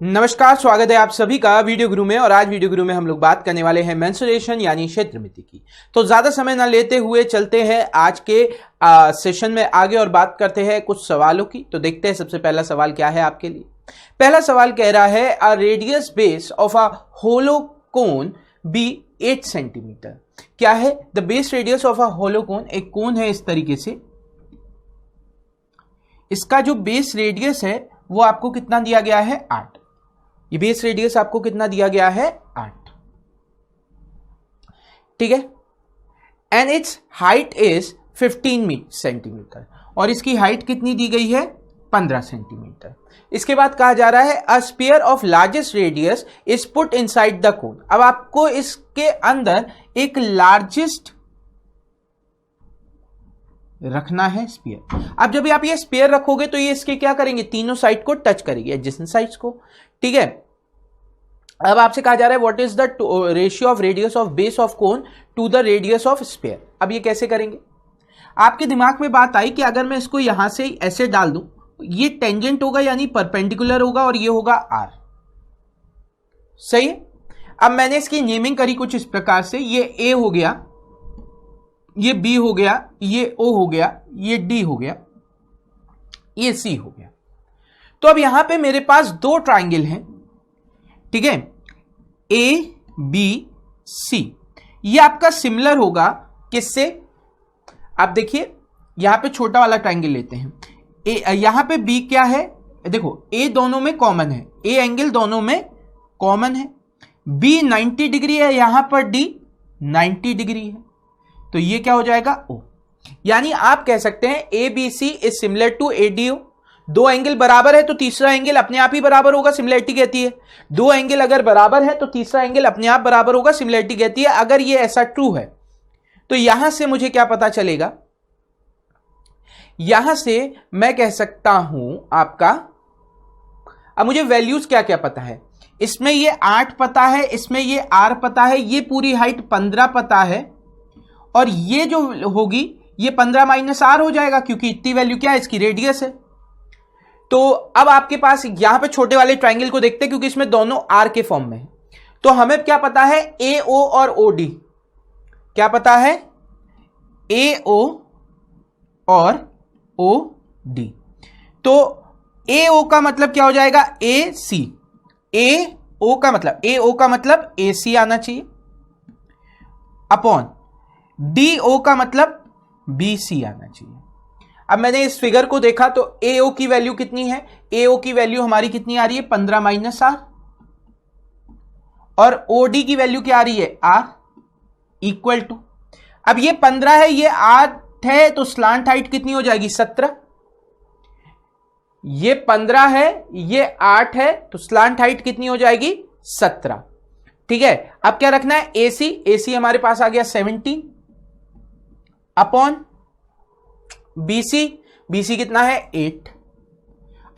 नमस्कार, स्वागत है आप सभी का वीडियो गुरु में। और आज वीडियो गुरु में हम लोग बात करने वाले हैं मेंस्ट्रुएशन यानी क्षेत्रमिति की। तो ज्यादा समय ना लेते हुए चलते हैं आज के सेशन में आगे और बात करते हैं कुछ सवालों की। तो देखते हैं सबसे पहला सवाल क्या है आपके लिए। पहला सवाल कह रहा है a radius base of a hollow cone be 8 centimetre. क्या है? The base radius of a hollow cone. एक कोन है इस तरीके से, इसका जो बेस रेडियस है वो आपको कितना दिया गया है? 8। ये बेस रेडियस आपको कितना दिया गया है? 8। ठीक है। And it's height is 15 centimetre. और इसकी हाइट कितनी दी गई है? 15 सेंटीमीटर। इसके बाद कहा जा रहा है a sphere of largest radius is put inside the cone. अब आपको इसके अंदर एक लार्जेस्ट रखना है स्फीयर। अब जब आप ये स्फीयर रखोगे तो ये इसके क्या करेंगे? तीनों साइड को टच करेंगे, एडजेसेंट साइड्स को। ठीक है। अब आपसे कहा जा रहा है what is the ratio of radius of base of cone to the radius of sphere. अब ये कैसे करेंगे? आपके दिमाग में बात आई कि अगर मैं इसको यहां से ऐसे डाल दूं, ये टेंजेंट होगा यानी परपेंडिकुलर होगा और ये होगा आर। सही है। अब मैंने इसकी नेमिंग करी कुछ इस प्रकार से, ये ए हो गया, ये बी हो गया, ये ओ हो गया, ये डी हो गया, ये सी हो गया। तो अब यहां पे मेरे पास दो ट्राइंगल हैं। ठीक है, ए बी सी। ये आपका सिमिलर होगा किससे? आप देखिए यहां पे छोटा वाला ट्राइंगल लेते हैं। यहां पे बी क्या है? देखो ए दोनों में कॉमन है, ए एंगल दोनों में कॉमन है। बी 90 डिग्री है, यहां पर डी 90 डिग्री है, तो ये क्या हो जाएगा? ओ। यानी आप कह सकते हैं A B C is similar to A D O. दो एंगल बराबर है तो तीसरा एंगल अपने आप ही बराबर होगा, सिमिलरिटी कहती है। दो एंगल अगर बराबर है तो तीसरा एंगल अपने आप बराबर होगा, सिमिलरिटी कहती है। अगर ये ऐसा ट्रू है तो यहां से मुझे क्या पता चलेगा? यहां से मैं कह सकता हूं आपका, अब मुझे वैल्यूज क्या क्या पता है। इसमें ये 8 पता है, इसमें ये आर पता है, ये पूरी हाइट 15 पता है, और ये जो होगी ये 15 माइनस आर हो जाएगा क्योंकि इतनी वैल्यू क्या है? इसकी रेडियस है। तो अब आपके पास यहां पे छोटे वाले ट्राइंगल को देखते हैं क्योंकि इसमें दोनों आर के फॉर्म में है। तो हमें क्या पता है? ए ओ और ओ डी। क्या पता है? ए ओ और ओ डी। तो ए ओ का मतलब क्या हो जाएगा? ए सी। ए ओ का मतलब ए सी आना चाहिए, अपॉन डी ओ का मतलब बी सी आना चाहिए। अब मैंने इस फिगर को देखा तो ए ओ की वैल्यू कितनी है? ए ओ की वैल्यू हमारी कितनी आ रही है? 15 माइनस आर। और ओ डी की वैल्यू क्या आ रही है? आर इक्वल टू, अब ये 15 है, ये 8 है, तो स्लांट हाइट कितनी हो जाएगी? 17। ये 15 है, ये 8 है, तो स्लांट हाइट कितनी हो जाएगी? 17। ठीक है। अब क्या रखना है? एसी। एसी हमारे पास आ गया 17 अपॉन बीसी। बीसी कितना है? 8।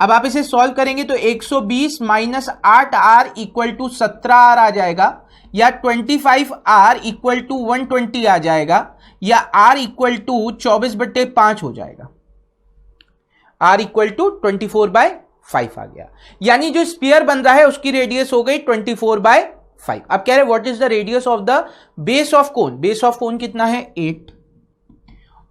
अब आप इसे सॉल्व करेंगे तो 120 minus 8 R equal to 17 R आ जाएगा, या 25 आर इक्वल टू 120 आ जाएगा, या आर इक्वल टू 24/5 हो जाएगा। आर इक्वल टू 24/5 आ गया। यानी जो स्फीयर बन रहा है उसकी रेडियस हो गई 24/5। अब कह रहे what is the radius of the base of cone. Base of cone कितना है? 8।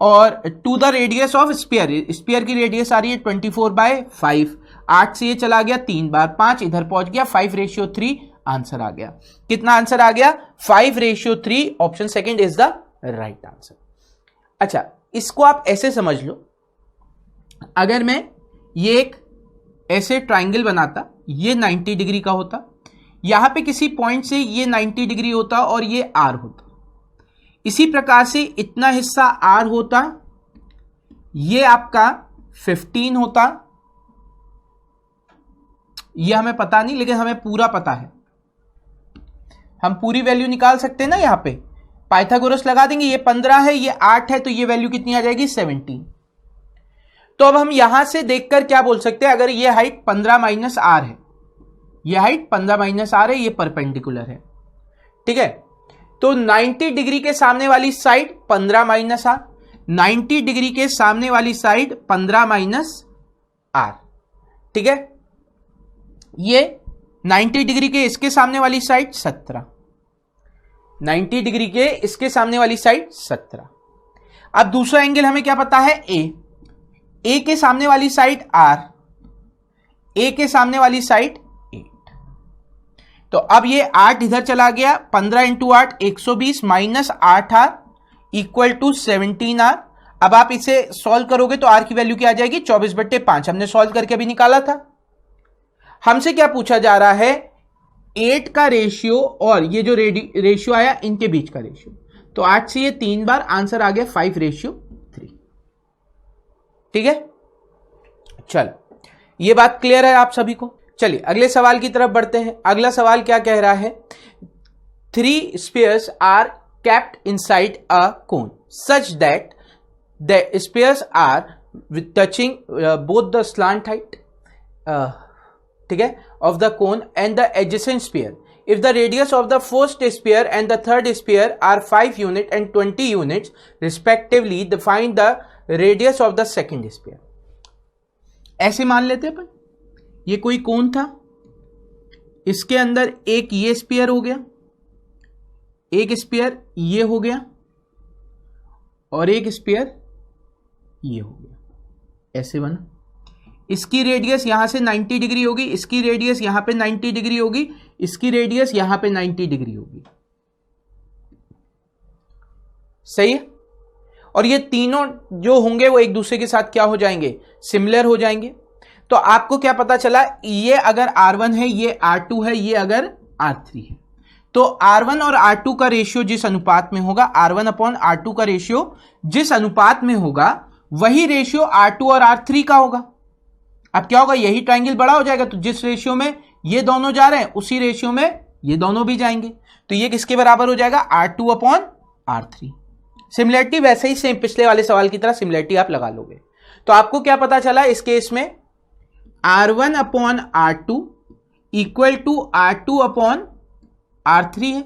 और to the radius of sphere, sphere की रेडियस आ रही है 24/5। 8 से ये चला गया 3 बार, 5 इधर पहुंच गया, 5:3 आंसर आ गया। कितना आंसर आ गया? 5:3। Option second is the right answer. अच्छा, इसको आप ऐसे समझ लो, अगर मैं ये एक ऐसे ट्राइंगल बनाता, ये 90 डिग्री का होता, यहां पे किसी पॉइंट से ये 90 डिग्री होता और ये आर होता, इसी प्रकार से इतना हिस्सा आर होता, ये आपका 15 होता। ये हमें पता नहीं, लेकिन हमें पूरा पता है, हम पूरी वैल्यू निकाल सकते हैं ना। यहां पे पाइथागोरस लगा देंगे, ये 15 है, ये 8 है, तो ये वैल्यू कितनी आ जाएगी? 17। तो अब हम यहां से देखकर क्या बोल सकते हैं? अगर ये हाइट 15 माइनस आर है, ये हाइट 15 माइनस आर है, ये परपेंडिकुलर है। ठीक है। तो 90 डिग्री के सामने वाली साइड 15 माइनस आर, 90 डिग्री के सामने वाली साइड 15 माइनस आर। ठीक है। ये 90 डिग्री के इसके सामने वाली साइड 17, 90 डिग्री के इसके सामने वाली साइड 17। अब दूसरा एंगल हमें क्या पता है, ए के सामने वाली साइड R, ए के सामने वाली साइड 8। तो अब ये 8 इधर चला गया, 15 into 8 120 minus 8R equal to 17R। अब आप इसे सॉल्व करोगे तो R की वैल्यू क्या आ जाएगी, 24/5। हमने सॉल्व करके अभी निकाला था। हमसे क्या पूछा जा रहा है, 8 का रेशियो और ये जो रेशियो आया इनके बीच का रेशियो। तो 8 से ये 3 बार, आंसर आ गया 5:3। ठीक है, चलो ये बात क्लियर है आप सभी को। चलिए अगले सवाल की तरफ बढ़ते हैं। अगला सवाल क्या कह रहा है, 3 spheres are kept inside a cone such that the spheres are touching both the slant height ठीक है of the cone and the adjacent sphere. If the radius of the first sphere and the third sphere are 5 units and 20 units respectively, define the radius of the second sphere. ऐसे मान लेते हैं अपन, ये कोई कोन था, इसके अंदर एक ये स्फीयर हो गया, एक स्फीयर ये हो गया और एक स्फीयर ये हो गया, ऐसे बना। इसकी रेडियस यहां से 90 डिग्री होगी, इसकी रेडियस यहां पे 90 डिग्री होगी, इसकी रेडियस यहां पे 90 डिग्री होगी। सही है। और ये तीनों जो होंगे वो एक दूसरे के साथ क्या हो जाएंगे, सिमिलर हो जाएंगे। तो आपको क्या पता चला, ये अगर R1 है, ये R2 है, ये अगर R3 है, तो R1 और R2 का रेशियो जिस अनुपात में होगा, R1/R2 का रेशियो जिस अनुपात में होगा, वही रेशियो R2 और R3 का होगा। अब क्या होगा, यही ट्राइंगल बड़ा हो जाएगा, तो जिस रेशियो में ये दोनों जा रहे हैं उसी रेशियो में ये दोनों भी जाएंगे। तो ये किसके बराबर हो जाएगा, R2/R3। सिमिलरिटी वैसे ही सेम पिछले वाले सवाल की तरह सिमिलरिटी आप लगा लोगे। तो आपको क्या पता चला इस केस में, R1/R2 इक्वल टू R2/R3 है।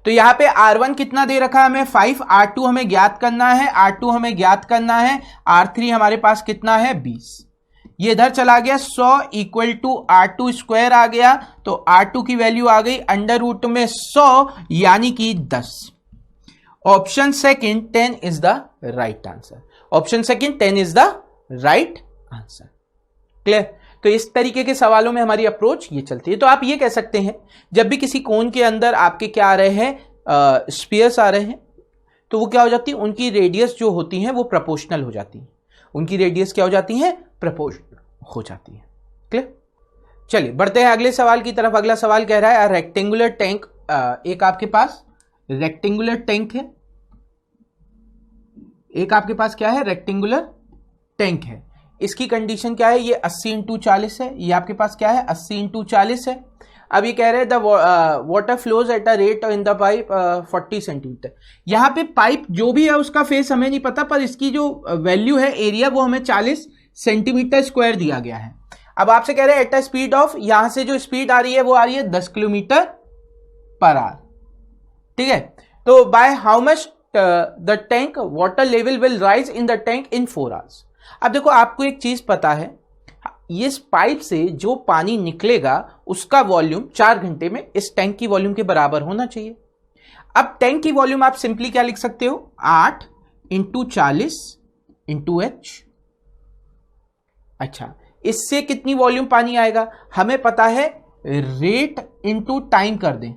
तो यहां पे R1 कितना दे रखा है हमें, 5, R2 हमें ज्ञात करना है, R2 हमें ज्ञात करना है, R3 हमारे पास कितना है 20। ये इधर चला गया 100 इक्वल टू R2 स्क्वायर आ गया, तो R2 की वैल्यू आ गई अंडर रूट में 100 यानी कि 10। Option second 10 is the right answer. Option second 10 is the right answer. Clear. तो इस तरीके के सवालों में हमारी अप्रोच ये चलती है। तो आप ये कह सकते हैं, जब भी किसी कोन के अंदर आपके क्या आ रहे हैं, स्फीयर्स आ रहे हैं, तो वो क्या हो जाती है, उनकी रेडियस जो होती है वो प्रोपोर्शनल हो जाती है। उनकी रेडियस क्या हो जाती है, प्रोपोर्शनल हो जाती है। क्लियर। चलिए बढ़ते हैं अगले सवाल की तरफ। अगला सवाल कह रहा है, रेक्टेंगुलर टैंक, एक आपके पास रेक्टेंगुलर टैंक है, एक आपके पास क्या है, रेक्टेंगुलर टैंक है। इसकी कंडीशन क्या है, ये 80x40 है, ये आपके पास क्या है 80x40 है। अब ये कह रहे हैं the water flows at a rate in the pipe 40 centimetre. यहां पे पाइप जो भी है उसका फेस हमें नहीं पता, पर इसकी जो वैल्यू है एरिया वो हमें 40 सेंटीमीटर स्क्वायर दिया गया है। अब आपसे कह रहे हैं एट अ स्पीड ऑफ, यहां से जो स्पीड आ रही है वो आ रही है 10 km/h। ठीक है। तो by how much the tank water level will rise in the tank in 4 hours। अब देखो आपको एक चीज पता है, इस पाइप से जो पानी निकलेगा उसका वॉल्यूम 4 घंटे में इस टैंक की वॉल्यूम के बराबर होना चाहिए। अब टैंक की वॉल्यूम आप सिंपली क्या लिख सकते हो, 8 × 40 × H। अच्छा, इससे कितनी वॉल्यूम पानी आएगा हमें पता है, रेट इंटू टाइम कर दें,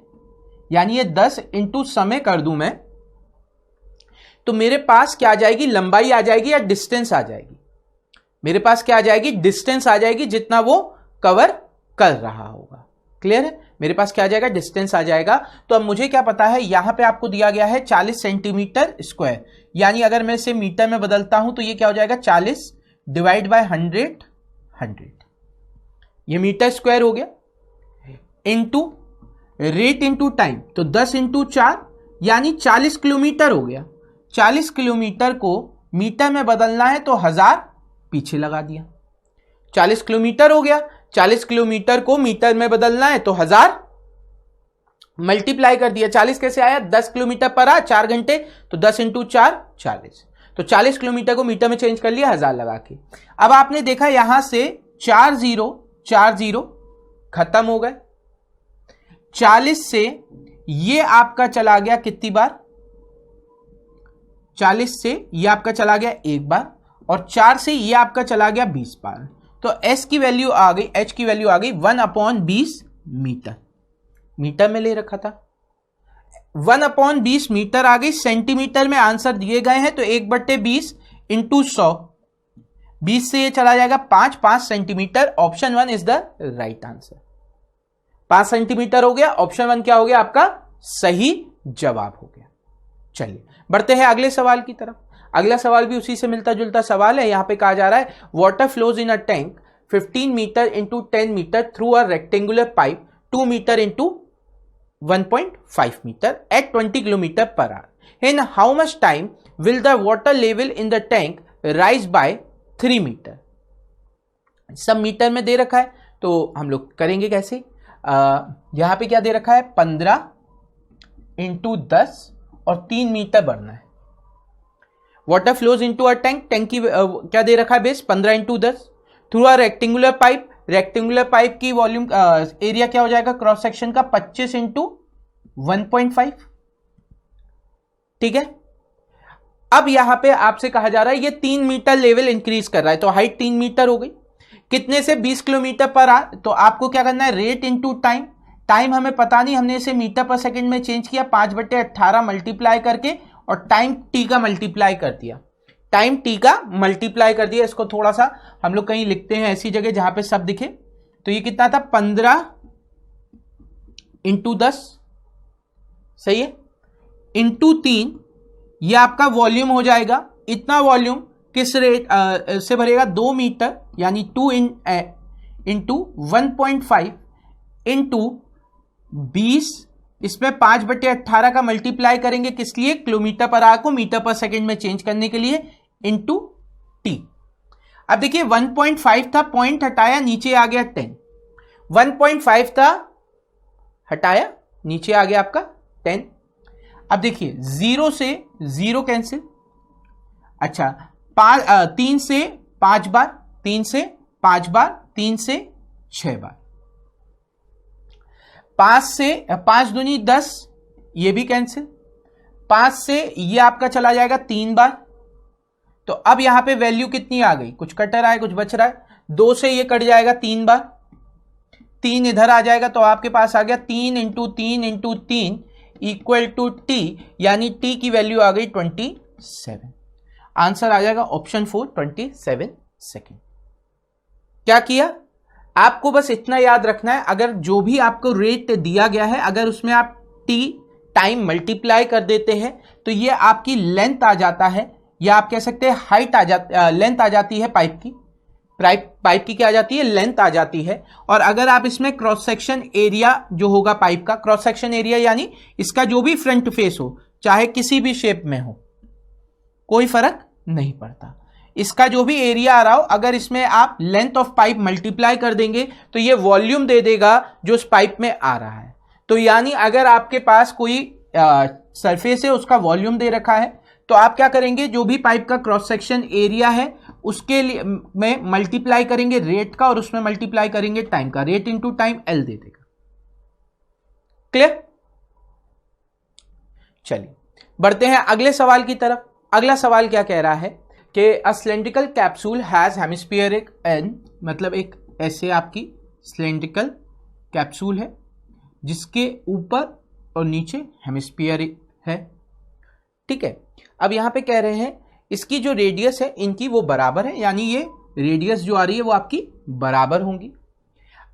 यानी ये 10 इंटू समय कर दूं मैं, तो मेरे पास क्या आ जाएगी, लंबाई आ जाएगी या डिस्टेंस आ जाएगी। मेरे पास क्या आ जाएगी, डिस्टेंस आ जाएगी, जितना वो कवर कर रहा होगा। क्लियर है। मेरे पास क्या आ जाएगा, डिस्टेंस आ जाएगा। तो अब मुझे क्या पता है, यहां पे आपको दिया गया है 40 सेंटीमीटर स्क्वायर, यानी अगर मैं इसे मीटर में बदलता हूं तो ये क्या हो जाएगा, 40 डिवाइड बाय 100, ये मीटर स्क्वायर हो गया, इंटू रेट इंटू टाइम, तो 10 × 4 यानी 40 किलोमीटर हो गया। 40 किलोमीटर को मीटर में बदलना है तो 1000 पीछे लगा दिया, 40 किलोमीटर हो गया। 40 किलोमीटर को मीटर में बदलना है तो 1000 मल्टीप्लाई कर दिया। 40 कैसे आया, 10 किलोमीटर पर आ 4 घंटे, तो 10 × 4 40, तो 40 किलोमीटर को मीटर में चेंज कर लिया 1000 लगा के। अब आपने देखा यहां से 4 0 4 0 खत्म हो गए। 40 से ये आपका चला गया कितनी बार, 40 से ये आपका चला गया एक बार, और 4 से ये आपका चला गया 20 बार। तो S की वैल्यू आ गई, H की वैल्यू आ गई 1/20 मीटर। मीटर में ले रखा था, 1/20 मीटर आ गई। सेंटीमीटर में आंसर दिए गए हैं तो 1/20 इंटू 100, 20 से ये चला जाएगा 5 centimetre. Option 1 is the right answer. 5 centimetre हो गया, ऑप्शन 1 क्या हो गया आपका सही जवाब हो गया। चलिए बढ़ते हैं अगले सवाल की तरफ। अगला सवाल भी उसी से मिलता जुलता सवाल है। यहां पे कहा जा रहा है water flows in a tank 15 metre into 10 metre through a rectangular pipe 2 metre into 1.5 metre at 20 kilometre per hour. In how much time will the water level in the tank rise by 3 metre. सब metre में दे रखा है तो हम लोग करेंगे कैसे। यहां पे क्या दे रखा है 15 इंटू 10 और 3 मीटर बढ़ना है। Water flows into a tank, tank की क्या दे रखा है base 15 into 10 through a rectangular pipe. Rectangular pipe की वॉल्यूम एरिया क्या हो जाएगा क्रॉस सेक्शन का 25 इंटू 1.5। ठीक है, अब यहां पे आपसे कहा जा रहा है ये 3 मीटर लेवल इंक्रीज कर रहा है तो हाइट 3 मीटर हो गई। कितने से 20 किलोमीटर पर आवर। तो आपको क्या करना है रेट इंटू टाइम। टाइम हमें पता नहीं, हमने इसे मीटर पर सेकंड में चेंज किया 5/18 मल्टीप्लाई करके और टाइम टी का मल्टीप्लाई कर दिया। टाइम टी का मल्टीप्लाई कर दिया। इसको थोड़ा सा हम लोग कहीं लिखते हैं ऐसी जगह जहां पे सब दिखे। तो ये कितना था 15 इंटू 10 सही है इंटू 3। ये आपका वॉल्यूम हो जाएगा। इतना वॉल्यूम किस रेट से भरेगा 2 मीटर यानी 2 इंटू 1.5 इंटू 20। इसमें 5/18 का मल्टीप्लाई करेंगे किस लिए किलोमीटर पर आवर को मीटर पर सेकंड में चेंज करने के लिए इंटू टी। अब देखिए 1.5 था, पॉइंट हटाया नीचे आ गया 10। 1.5 था हटाया नीचे आ गया आपका 10। अब देखिए 0 से 0 कैंसिल। अच्छा 3 से 5 बार, 3 से 5 बार, 3 से 6 बार, 5 से 5 दूनी 10 ये भी कैंसिल। 5 से ये आपका चला जाएगा 3 बार। तो अब यहां पे वैल्यू कितनी आ गई, कुछ कट रहा है कुछ बच रहा है। 2 से ये कट जाएगा 3 बार, 3 इधर आ जाएगा तो आपके पास आ गया 3 into 3 into 3 equal to t, यानी टी की वैल्यू आ गई 27। आंसर आ जाएगा ऑप्शन 4 27 सेकेंड। क्या किया आपको बस इतना याद रखना है, अगर जो भी आपको रेट दिया गया है अगर उसमें आप टी टाइम मल्टीप्लाई कर देते हैं तो ये आपकी लेंथ आ जाता है, या आप कह सकते हैं हाइट आ जाती, लेंथ आ जाती है पाइप की। पाइप की क्या आ जाती है लेंथ आ जाती है। और अगर आप इसमें क्रॉस सेक्शन एरिया जो होगा पाइप का, क्रॉस सेक्शन एरिया यानी इसका जो भी फ्रंट फेस हो चाहे किसी भी शेप में हो कोई फर्क नहीं पड़ता, इसका जो भी एरिया आ रहा हो अगर इसमें आप लेंथ ऑफ पाइप मल्टीप्लाई कर देंगे तो ये वॉल्यूम दे देगा जो उस पाइप में आ रहा है। तो यानी अगर आपके पास कोई सरफेस है उसका वॉल्यूम दे रखा है तो आप क्या करेंगे जो भी पाइप का क्रॉस सेक्शन एरिया है उसके लिए में मल्टीप्लाई करेंगे रेट का और उसमें मल्टीप्लाई करेंगे टाइम का। रेट इंटू टाइम एल दे देगा। क्लियर। चलिए बढ़ते हैं अगले सवाल की तरफ। अगला सवाल क्या कह रहा है कि a cylindrical capsule has hemispheric end, मतलब एक ऐसे आपकी सिलेंड्रिकल कैप्सूल है जिसके ऊपर और नीचे हेमिस्फीरिक है। ठीक है, अब यहां पे कह रहे हैं इसकी जो रेडियस है इनकी वो बराबर है, यानी ये रेडियस जो आ रही है वो आपकी बराबर होंगी।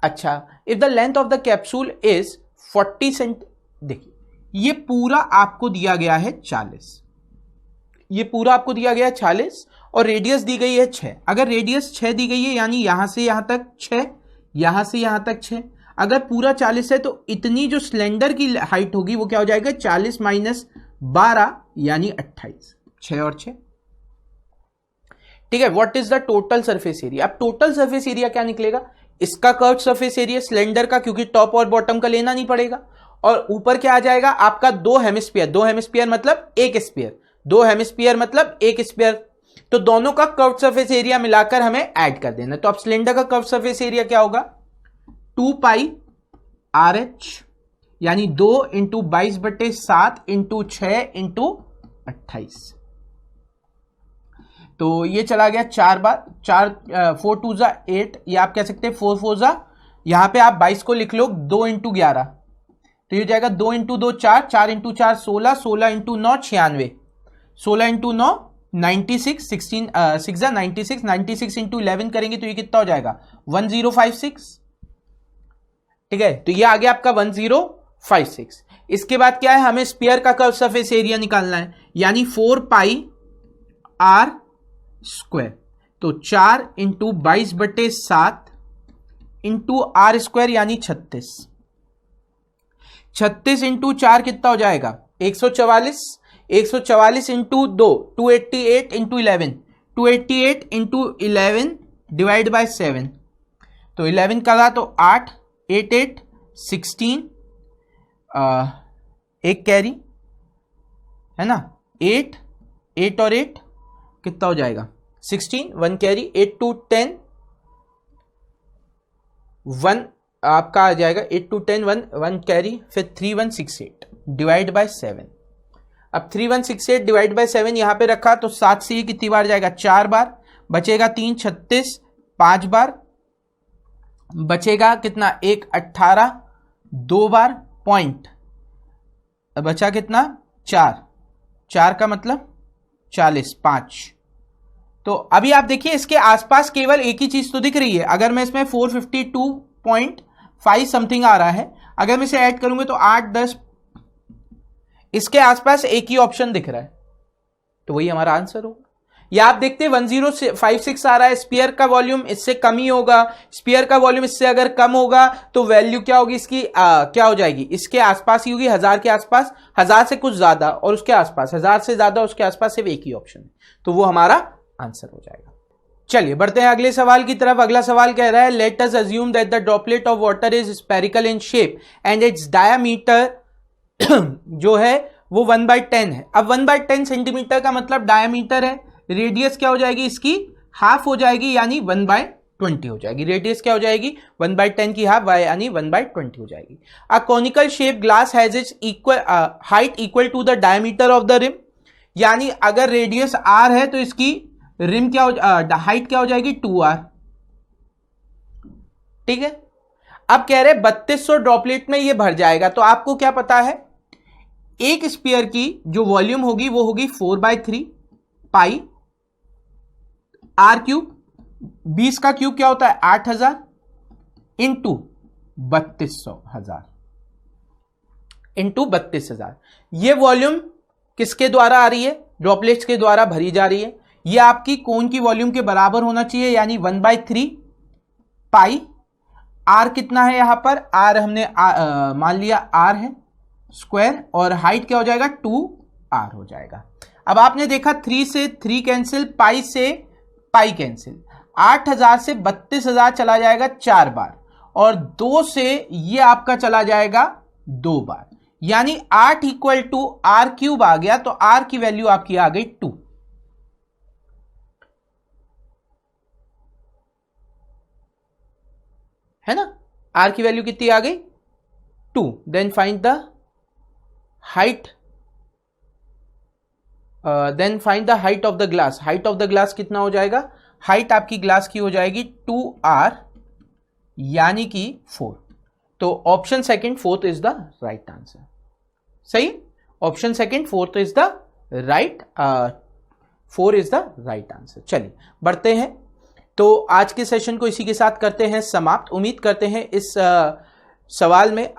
अच्छा, if the length of the capsule is 40 cent, देखिए ये पूरा आपको दिया गया है 40, ये पूरा आपको दिया गया है 40 और रेडियस दी गई है 6। अगर रेडियस 6 दी गई है यानी यहां से यहां तक 6, यहां से यहां तक 6, अगर पूरा 40 है तो इतनी जो सिलेंडर की हाइट होगी वो क्या हो जाएगा 40 माइनस 12 यानी 28, 6 और 6। ठीक है, what is the total surface area. अब टोटल सरफेस एरिया क्या निकलेगा, इसका कर्व सरफेस एरिया सिलेंडर का, क्योंकि टॉप और बॉटम का लेना नहीं पड़ेगा, और ऊपर क्या आ जाएगा आपका 2 हेमिस्फीयर, 2 हेमिस्फीयर मतलब एक स्फीयर, 2 हेमिस्फीयर मतलब एक स्फीयर, तो दोनों का कर्व सरफेस एरिया मिलाकर हमें ऐड कर देना। तो अब सिलेंडर का कर्व सरफेस एरिया क्या होगा 2 पाई आर एच, यानी 2 इंटू 22/7 इंटू 6 इंटू 28। तो ये चला गया 4 बार, 4 2 जा 8, या आप कह सकते हैं 4 4 जा, यहां पे आप 22 को लिख लो 2 इंटू 11, तो ये हो जाएगा 2 इंटू 2 4, 4 इंटू 4 16, 16 इंटू 9 96, 16 इंटू 9 96, 16 6 जा 96, 96 इंटू 11 करेंगे तो ये कितना हो जाएगा 1056। ठीक है, तो ये आ गया आपका 1056। इसके बाद क्या है, हमें स्फीयर का कर्व सरफेस एरिया निकालना है, यानी 4 पाई आर स्क्वायर, तो 4 इंटू 22/7 इंटू आर स्क्वायर यानी 36, 36 इंटू 4 कितना हो जाएगा 144, 144 into 2 288 into 11, 288 into 11 divide by 7, तो 11 का तो 8 8 8 16, एक कैरी है ना, 8 8 और 8 कितना हो जाएगा 16, 1 कैरी, 8 2 10 1 आपका आ जाएगा, 8 2 10 1 कैरी, फिर 3168 डिवाइड बाय 7। अब 3168 डिवाइड बाय 7 यहां पे रखा तो 7 से ये कितनी बार जाएगा 4 बार, बचेगा 3 36 5 बार, बचेगा कितना 1 18 2 बार पॉइंट, बचा कितना 4, 4 का मतलब 40 5। तो अभी आप देखिए इसके आसपास केवल एक ही चीज तो दिख रही है, अगर मैं इसमें 452.5 समथिंग आ रहा है, अगर मैं इसे ऐड करूंगा तो 8 10, इसके आसपास एक ही ऑप्शन दिख रहा है, तो वही हमारा आंसर होगा। या आप देखते हैं 1056 आ रहा है, स्फीयर का वॉल्यूम इससे कम ही होगा, स्फीयर का वॉल्यूम इससे अगर कम होगा तो वैल्यू क्या होगी इसकी, क्या हो जाएगी, इसके आसपास ही होगी, 1000 के आसपास, 1000 से कुछ ज्यादा और उसके आसपास, 1000 से ज्यादा उसके आसपास सिर्फ एक ही ऑप्शन है, तो वो हमारा आंसर हो जाएगा। चलिए बढ़ते हैं अगले सवाल की तरफ। अगला सवाल कह रहा है let us assume that the droplet of water is spherical in shape and it's diameter जो है वो 1/10 है। अब 1/10 सेंटीमीटर का मतलब डायामीटर है, रेडियस क्या हो जाएगी इसकी हाफ हो जाएगी, यानी 1/20 हो जाएगी। रेडियस क्या हो जाएगी 1/10 की हाफ यानी 1/20 हो जाएगी। A conical shape glass has its equal height equal to the diameter of the rim, यानी अगर रेडियस r है तो इसकी रिम क्या हो हाइट क्या हो जाएगी 2r। ठीक है, अब कह रहे 3200 ड्रॉपलेट में ये भर जाएगा, तो आपको क्या पता है एक स्फीयर की जो वॉल्यूम होगी वो होगी 4/3 पाई r क्यूब, 20 का क्यूब क्या होता है 8000 इंटू 3200 इंटू 32,000। ये वॉल्यूम किसके द्वारा आ रही है, ड्रॉपलेट्स के द्वारा भरी जा रही है। ये आपकी कोन की वॉल्यूम के बराबर होना चाहिए, यानी 1/3 पाई r कितना है यहां पर, r हमने मान लिया r है स्क्वायर, और हाइट क्या हो जाएगा 2r हो जाएगा। अब आपने देखा 3 से 3 कैंसिल, पाई से पाई कैंसिल, 8000 से 32,000 चला जाएगा 4 बार, और 2 से ये आपका चला जाएगा 2 बार, यानी 8 इक्वल टू r क्यूब आ गया, तो r की वैल्यू आपकी आ गई 2। है ना, r की वैल्यू कितनी आ गई 2। Then find the height, then find the height of the glass. Height of the glass कितना हो जाएगा, हाइट आपकी ग्लास की हो जाएगी 2r यानी कि 4। तो option second fourth is the right answer. सही, option second fourth is the right, 4 is the right answer. चलिए बढ़ते हैं, तो आज के सेशन को इसी के साथ करते हैं समाप्त। उम्मीद करते हैं इस सवाल में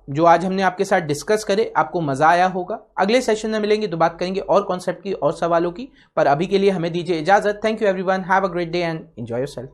जो आज हमने आपके साथ डिस्कस करे आपको मजा आया होगा। अगले सेशन में मिलेंगे तो बात करेंगे और कॉन्सेप्ट की और सवालों की, पर अभी के लिए हमें दीजिए इजाजत। Thank you everyone, have a great day and enjoy yourself.